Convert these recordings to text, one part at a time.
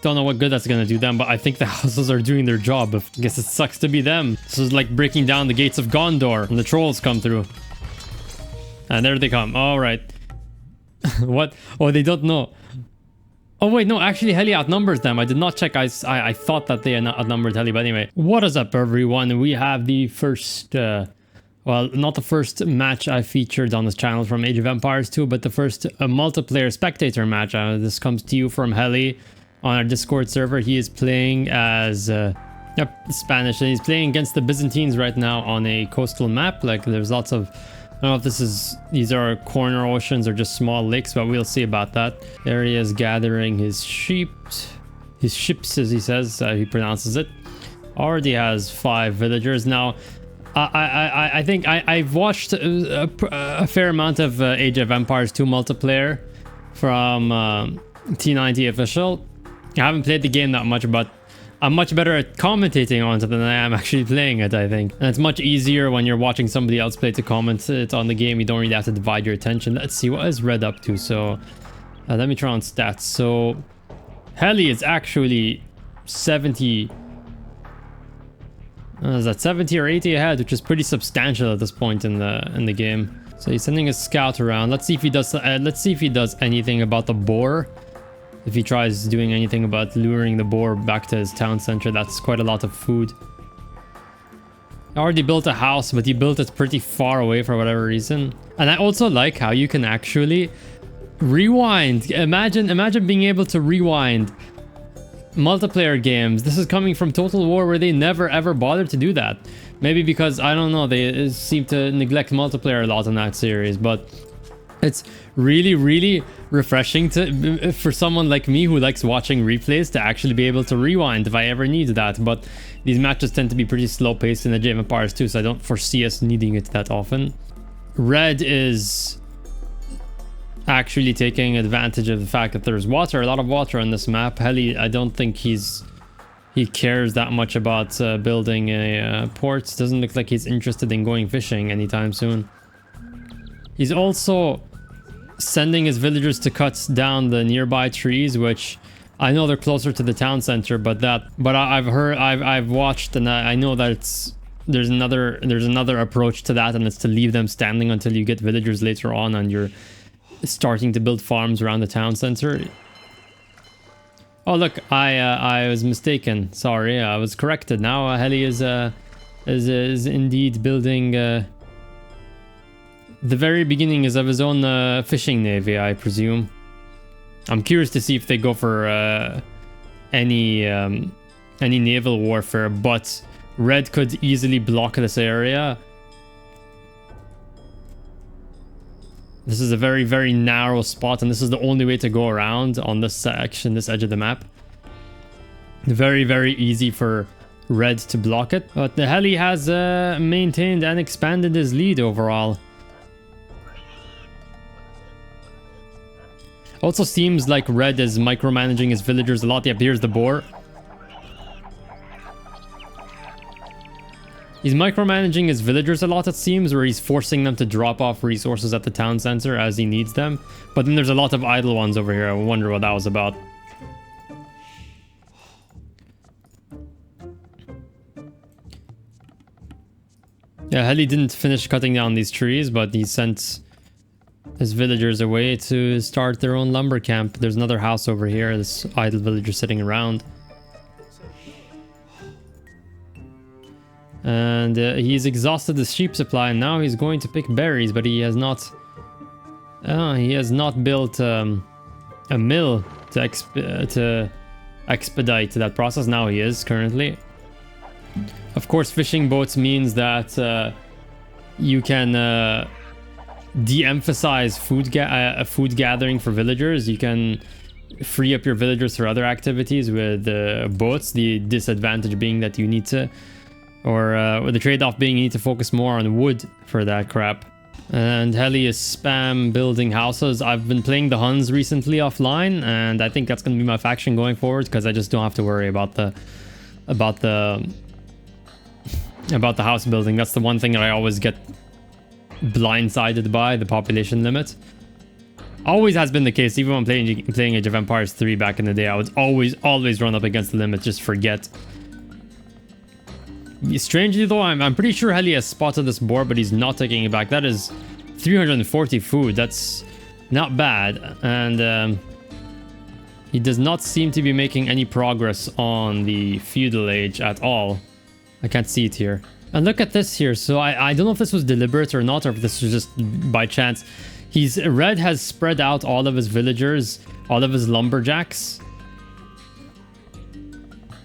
Don't know what good that's gonna do them, but I think the houses are doing their job. I guess it sucks to be them. This is like breaking down the gates of Gondor and the trolls come through. And there they come. All right. What? Oh, they don't know. Oh wait, no, actually Heli outnumbers them. I did not check. I thought that they outnumbered Heli, but anyway. What is up, everyone? We have the first... well, not the first match I featured on this channel from Age of Empires 2, but the first multiplayer spectator match. This comes to you from Heli on our Discord server. He is playing as Spanish, and he's playing against the Byzantines right now on a coastal map. Like, there's lots of... I don't know if these are corner oceans or just small lakes, but we'll see about that. There he is gathering his ships, as he says, he pronounces it. Already has 5 villagers now. I think I've watched a fair amount of Age of Empires 2 multiplayer from T90 official. I haven't played the game that much, but I'm much better at commentating on it than I am actually playing it, I think. And it's much easier when you're watching somebody else play to comment it on the game. You don't really have to divide your attention. Let's see, what is Red up to? So let me try on stats. So Heli is actually 70... is that 70 or 80 ahead, which is pretty substantial at this point in the game. So he's sending a scout around. Let's see if he does anything about the boar. If he tries doing anything about luring the boar back to his town center. That's quite a lot of food. I already built a house, but he built it pretty far away for whatever reason. And I also like how you can actually rewind. Imagine being able to rewind multiplayer games. This is coming from Total War, where they never ever bothered to do that. Maybe because, I don't know, they seem to neglect multiplayer a lot in that series, but it's really refreshing for someone like me who likes watching replays to actually be able to rewind if I ever need that. But these matches tend to be pretty slow paced in the Age of Empires 2, so I don't foresee us needing it that often. Red is actually taking advantage of the fact that there's water, a lot of water on this map. Heli, I don't think he cares that much about building a port. Doesn't look like he's interested in going fishing anytime soon. He's also sending his villagers to cut down the nearby trees, which I know they're closer to the town center, but I've watched, and I know that there's another approach to that, and it's to leave them standing until you get villagers later on and you're starting to build farms around the town center. Oh look, I was mistaken. Sorry, I was corrected. Now Heli is indeed building the very beginnings of his own fishing navy, I presume. I'm curious to see if they go for any naval warfare, but Red could easily block this area. This is a very narrow spot, and this is the only way to go around on this section, this edge of the map. Very easy for Red to block it, but the Heli has maintained and expanded his lead overall. Also seems like Red is micromanaging his villagers a lot. Yep, here's the boar. He's micromanaging his villagers a lot, it seems, where he's forcing them to drop off resources at the town center as he needs them. But then there's a lot of idle ones over here. I wonder what that was about. Yeah, Heli didn't finish cutting down these trees, but he sent his villagers away to start their own lumber camp. There's another house over here, this idle villager sitting around. And he's exhausted his sheep supply, and now he's going to pick berries, but he has not built a mill to expedite that process. Now he is currently. Of course, fishing boats means that you can de-emphasize food gathering for villagers. You can free up your villagers for other activities with boats. The disadvantage being that you need to, or with the trade-off being you need to focus more on wood for that crap. And Heli is spam building houses. I've been playing the Huns recently offline, and I think that's going to be my faction going forward, because I just don't have to worry about the house building. That's the one thing that I always get blindsided by, the population limit. Always has been the case. Even when playing Age of Empires 3 back in the day, I would always run up against the limit, just forget. Strangely though, I'm pretty sure Heli has spotted this board, but he's not taking it back. That is 340 food. That's not bad. And he does not seem to be making any progress on the feudal age at all. I can't see it here. And look at this here. So I don't know if this was deliberate or not, or if this was just by chance. Red has spread out all of his villagers, all of his lumberjacks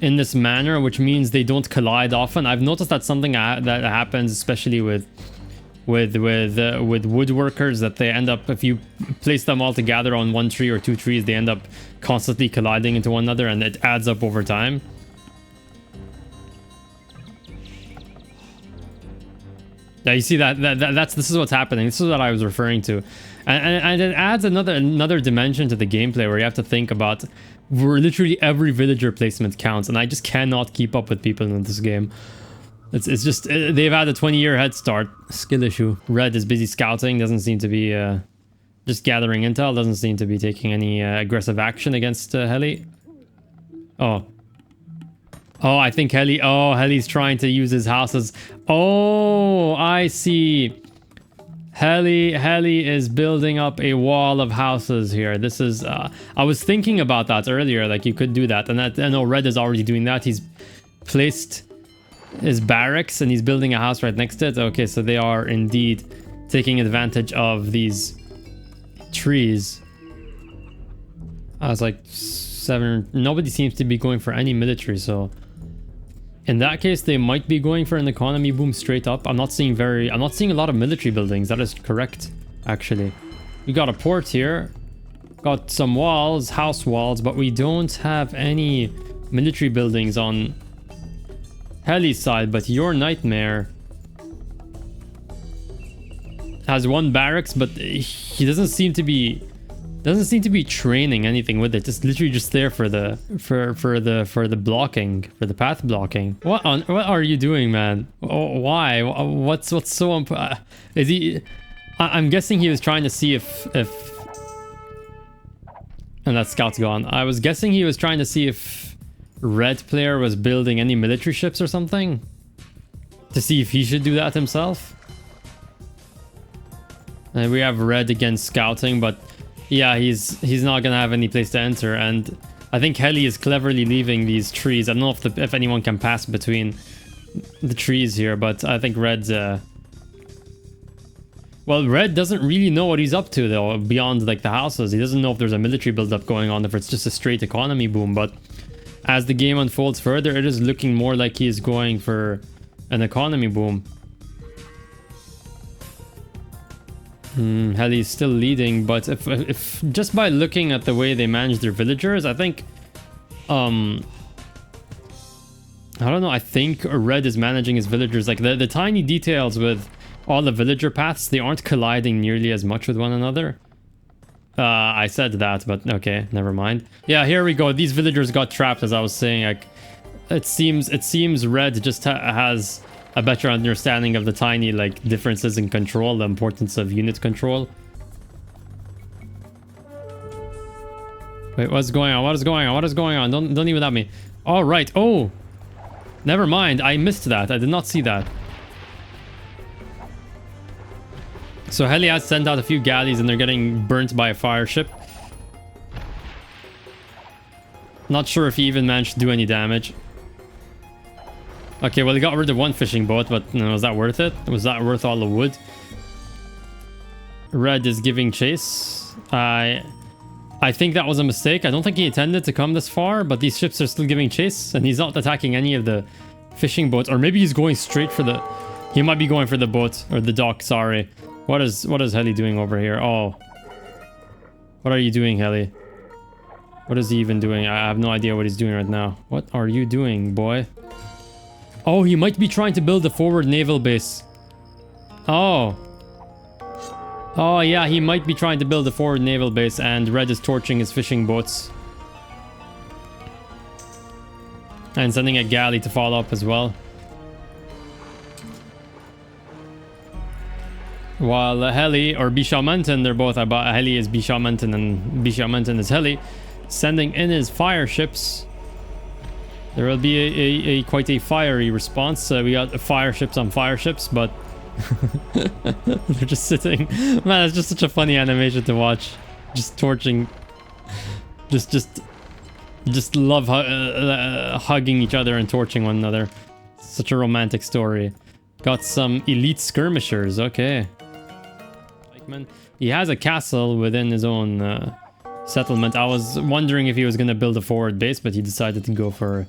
in this manner, which means they don't collide often. I've noticed that's something that happens, especially with woodworkers, that they end up, if you place them all together on one tree or two trees, they end up constantly colliding into one another, and it adds up over time. Yeah, you see this is what's happening. This is what I was referring to, and it adds another dimension to the gameplay, where you have to think about where literally every villager placement counts, and I just cannot keep up with people in this game. It's just they've had a 20-year head start. Skill issue. Red is busy scouting, doesn't seem to be just gathering intel, doesn't seem to be taking any aggressive action against Heli. Oh, I think Heli's trying to use his houses. Oh, I see. Heli is building up a wall of houses here. This is I was thinking about that earlier, like you could do that, and I know Red is already doing that. He's placed his barracks and he's building a house right next to it. Okay, so they are indeed taking advantage of these trees. I was like 7. Nobody seems to be going for any military, so in that case they might be going for an economy boom straight up. I'm not seeing a lot of military buildings. That is correct, actually. We got a port here, got some walls, house walls, but we don't have any military buildings on Heli's side. But your Nightmare has one barracks, but he doesn't seem to be training anything with it. It's literally just there for the blocking, for the path blocking. What are you doing, man? Oh, why? What's so is he? I'm guessing he was trying to see if and that scout's gone. I was guessing he was trying to see if Red player was building any military ships or something, to see if he should do that himself. And we have Red again scouting, but yeah, he's not gonna have any place to enter, and I think Heli is cleverly leaving these trees. I don't know if anyone can pass between the trees here, but I think Red's well, Red doesn't really know what he's up to though, beyond like the houses. He doesn't know if there's a military buildup going on, if it's just a straight economy boom. But as the game unfolds further, it is looking more like he is going for an economy boom. Heli's still leading, but if just by looking at the way they manage their villagers, I think I don't know, I think Red is managing his villagers, like the tiny details with all the villager paths, they aren't colliding nearly as much with one another. I said that, but okay, never mind. Yeah, here we go. These villagers got trapped, as I was saying. Like it seems Red just has a better understanding of the tiny like differences in control, the importance of unit control. Wait, what's going on? What is going on? What is going on? Don't even at me. All right. Oh, never mind. I missed that. I did not see that. So Heli has sent out a few galleys and they're getting burnt by a fire ship. Not sure if he even managed to do any damage. Okay, well, he got rid of one fishing boat, but was that worth it? Was that worth all the wood? Red is giving chase. I think that was a mistake. I don't think he intended to come this far, but these ships are still giving chase, and he's not attacking any of the fishing boats. Or maybe he's going straight for the... He might be going for the boat, or the dock, sorry. What is Heli doing over here? Oh. What are you doing, Heli? What is he even doing? I have no idea what he's doing right now. What are you doing, boy? Oh, he might be trying to build a forward naval base. Oh. Oh, yeah, he might be trying to build a forward naval base, and Red is torching his fishing boats. And sending a galley to follow up as well. While Heli or Bishamantan, they're both about Heli is Bishamantan and Bishamantan is Heli, sending in his fire ships. There will be a quite a fiery response. We got fire ships on fire ships, but they're just sitting. Man, it's just such a funny animation to watch. Just torching. Just love hugging each other and torching one another. Such a romantic story. Got some elite skirmishers. Okay. He has a castle within his own settlement. I was wondering if he was going to build a forward base, but he decided to go for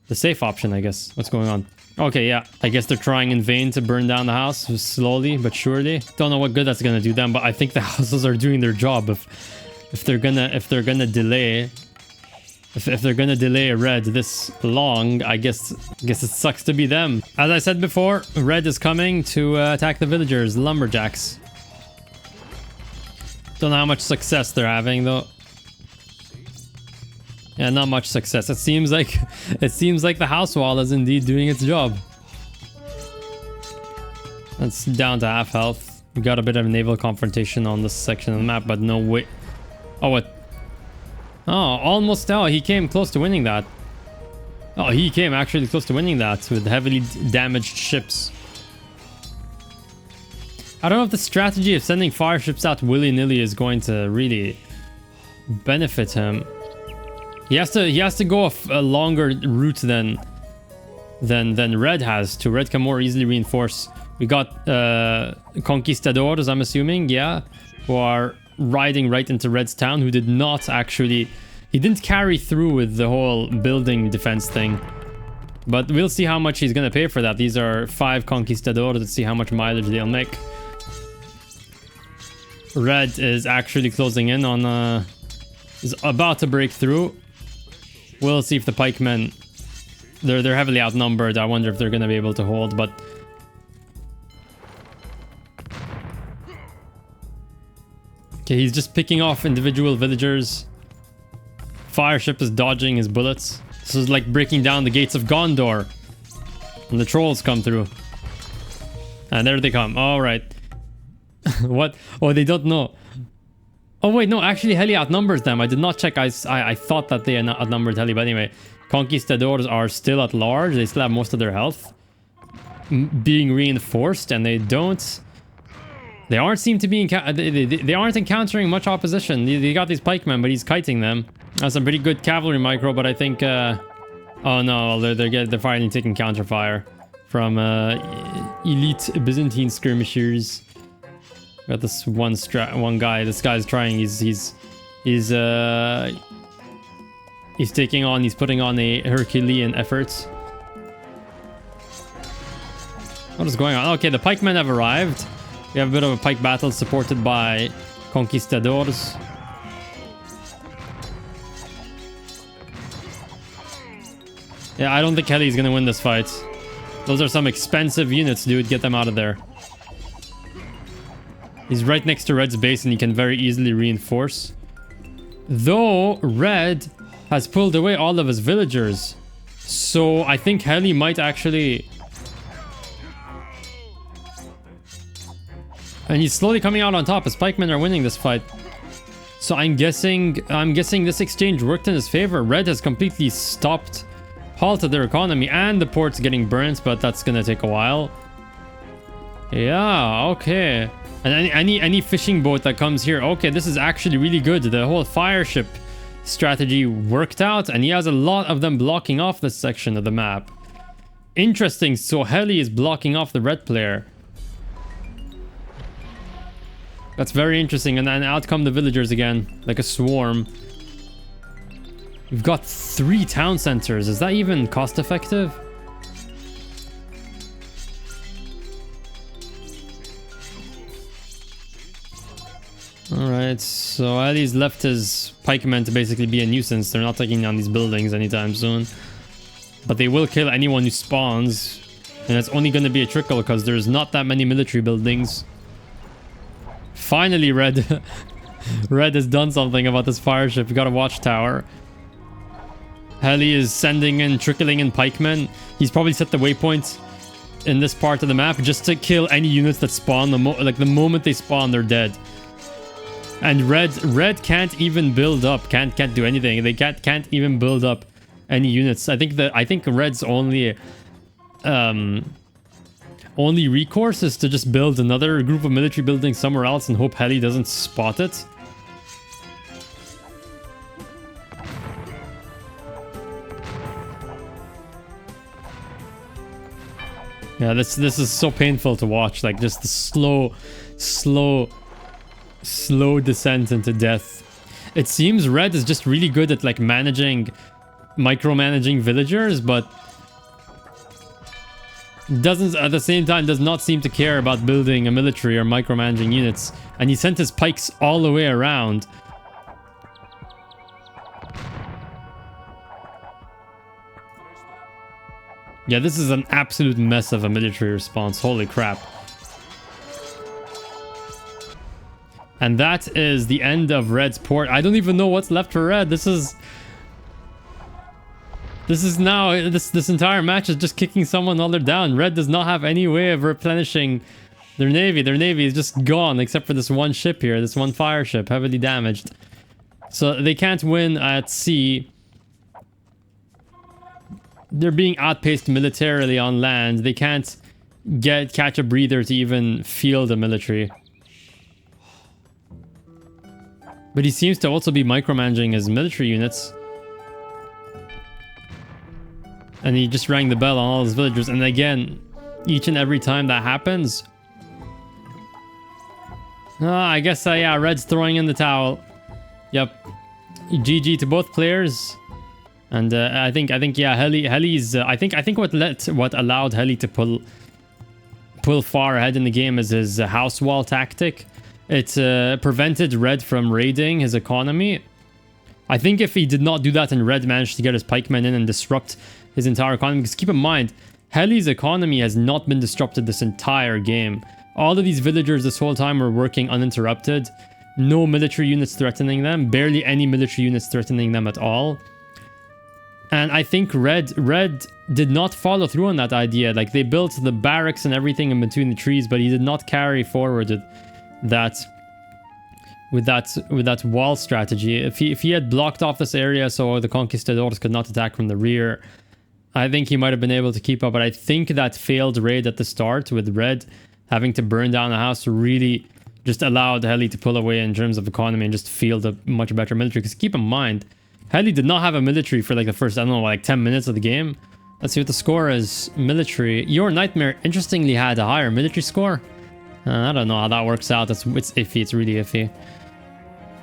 the safe option, I guess. What's going on? Okay, yeah. I guess they're trying in vain to burn down the house slowly but surely. Don't know what good that's going to do them, but I think the houses are doing their job. If they're gonna delay Red this long, I guess it sucks to be them. As I said before, Red is coming to attack the villagers, lumberjacks. Don't know how much success they're having though. Yeah, not much success. It seems like the house wall is indeed doing its job. That's down to half health. We got a bit of a naval confrontation on this section of the map, but no way. Oh, what? Oh, almost. Oh, he came close to winning that. Oh, he came actually close to winning that with heavily damaged ships. I don't know if the strategy of sending fire ships out willy-nilly is going to really benefit him. He has to go a longer route than Red has to. Red can more easily reinforce. We got conquistadors, I'm assuming, yeah, who are riding right into Red's town, who did not actually... He didn't carry through with the whole building defense thing. But we'll see how much he's going to pay for that. These are 5 conquistadors. Let's see how much mileage they'll make. Red is actually closing in on... is about to break through. We'll see if the pikemen... They're heavily outnumbered. I wonder if they're going to be able to hold, but... Okay, he's just picking off individual villagers. Fire ship is dodging his bullets. This is like breaking down the gates of Gondor. And the trolls come through. And there they come. Alright. What? Oh, they don't know. Oh wait, no, actually Heli outnumbers them. I did not check. I thought that they outnumbered Heli, but anyway. Conquistadors are still at large. They still have most of their health being reinforced, and they don't... They aren't seem to be... They aren't encountering much opposition. They got these pikemen, but he's kiting them. That's a pretty good cavalry micro, but I think... oh no, they're finally taking counterfire from elite Byzantine skirmishers. Got this one guy. This guy's trying. He's taking on. He's putting on a Herculean effort. What is going on? Okay, the pikemen have arrived. We have a bit of a pike battle supported by conquistadors. Yeah, I don't think Heli's gonna win this fight. Those are some expensive units, dude. Get them out of there. He's right next to Red's base and he can very easily reinforce. Though Red has pulled away all of his villagers. So I think Heli might actually... And he's slowly coming out on top. His pikemen are winning this fight. So I'm guessing this exchange worked in his favor. Red has completely halted their economy, and the port's getting burnt, but that's gonna take a while. Yeah, okay. And any fishing boat that comes here, okay, this is actually really good. The whole fire ship strategy worked out, and he has a lot of them blocking off this section of the map. Interesting. So Heli is blocking off the red player. That's very interesting. And then out come the villagers again, like a swarm. We've got 3 town centers. Is that even cost effective? Alright, so Ali's left his pikemen to basically be a nuisance. They're not taking down these buildings anytime soon. But they will kill anyone who spawns. And it's only going to be a trickle because there's not that many military buildings. Finally, Red. Red has done something about this fire ship. We got a watchtower. Heli is sending in, trickling in pikemen. He's probably set the waypoint. in this part of the map just to kill any units that spawn. The moment they spawn, they're dead. And red can't even build up. Can't do anything. They can't even build up any units. I think red's only recourse is to just build another group of military buildings somewhere else and hope Heli doesn't spot it. Yeah, this is so painful to watch. Like, just the slow descent into death. It seems red is just really good at like micromanaging villagers, but doesn't at the same time does not seem to care about building a military or micromanaging units. And he sent his pikes all the way around. Yeah, this is an absolute mess of a military response. Holy crap. And that is the end of red's port. I don't even know what's left for red. This entire match is just kicking someone while they're down. Red does not have any way of replenishing their navy. Their navy is just gone, except for this one ship here, this one fire ship, heavily damaged. So they can't win at sea. They're being outpaced militarily on land. They can't catch a breather to even field a military. But he seems to also be micromanaging his military units. And he just rang the bell on all his villagers. And again, each and every time that happens... I guess, yeah, red's throwing in the towel. Yep. GG to both players. And I think yeah, Heli's I think what allowed Heli to pull far ahead in the game is his house wall tactic. It prevented red from raiding his economy. I think if he did not do that and red managed to get his pikemen in and disrupt his entire economy, because keep in mind, Heli's economy has not been disrupted this entire game. All of these villagers this whole time were working uninterrupted. No military units threatening them. Barely any military units threatening them at all. And I think red did not follow through on that idea. Like, they built the barracks and everything in between the trees, but he did not carry forward with that wall strategy. If he had blocked off this area so the conquistadors could not attack from the rear, I think he might have been able to keep up. But I think that failed raid at the start with red having to burn down the house really just allowed Heli to pull away in terms of economy and just field a much better military. Because keep in mind, Heli did not have a military for like the first, I don't know, like 10 minutes of the game. Let's see what the score is. Military. Your Nightmare interestingly had a higher military score. I don't know how that works out. It's iffy. It's really iffy.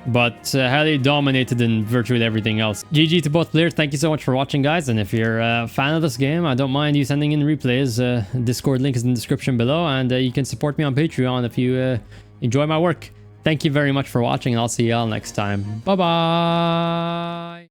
But Heli dominated in virtually everything else. GG to both players. Thank you so much for watching, guys. And if you're a fan of this game, I don't mind you sending in replays. Discord link is in the description below. And you can support me on Patreon if you enjoy my work. Thank you very much for watching, and I'll see y'all next time. Bye-bye!